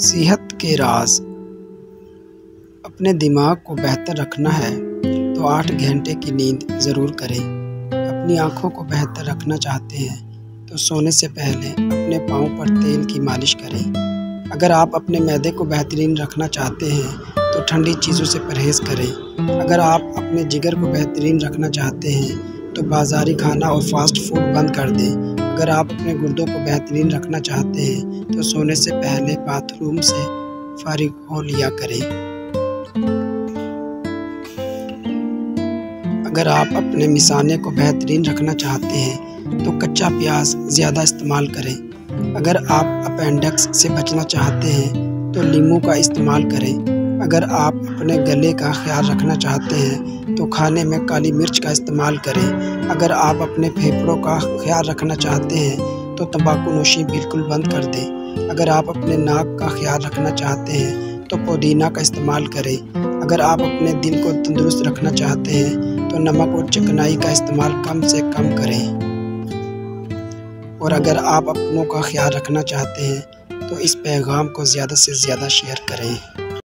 صحت کے راز۔ اپنے دماغ کو بہتر رکھنا ہے تو 8 گھنٹے کی نیند ضرور کریں۔ اپنی آنکھوں کو بہتر رکھنا چاہتے ہیں تو سونے سے پہلے اپنے پاؤں پر تیل کی مالش کریں۔ اگر آپ اپنے معدے کو بہترین رکھنا چاہتے ہیں تو ٹھنڈی چیزوں سے پرہیز کریں۔ اگر آپ اپنے جگر کو بہترین رکھنا چاہتے ہیں تو بازاری کھانا اور فاسٹ فوڈ بند کر دیں۔ اگر آپ اپنے گردوں کو بہترین رکھنا چاہتے ہیں تو سونے سے پہلے باتھ روم سے فارغ ہو لیا کریں۔ اگر آپ اپنے مثانے کو بہترین رکھنا چاہتے ہیں تو کچا پیاز زیادہ استعمال کریں۔ اگر آپ اپینڈکس سے بچنا چاہتے ہیں تو لیموں کا استعمال کریں۔ اگر آپ اپنے گلے کا خیال رکھنا چاہتے ہیں تو کھانے میں کالی مرچ کا استعمال کریں۔ اگر آپ اپنے پھیپھڑوں کا خیال رکھنا چاہتے ہیں تو تمباکو نوشی بالکل بند کر دیں۔ اگر آپ اپنے ناک کا خیال رکھنا چاہتے ہیں تو پودینہ کا استعمال کریں۔ اگر آپ اپنے دل کو تندرست رکھنا چاہتے ہیں تو نمک اور چکنائی کا استعمال کم سے کم کریں۔ اور اگر آپ اپنوں کا خیال رکھنا چاہتے ہیں تو اس پیغام کو زیادہ سے زیادہ شیئر کریں۔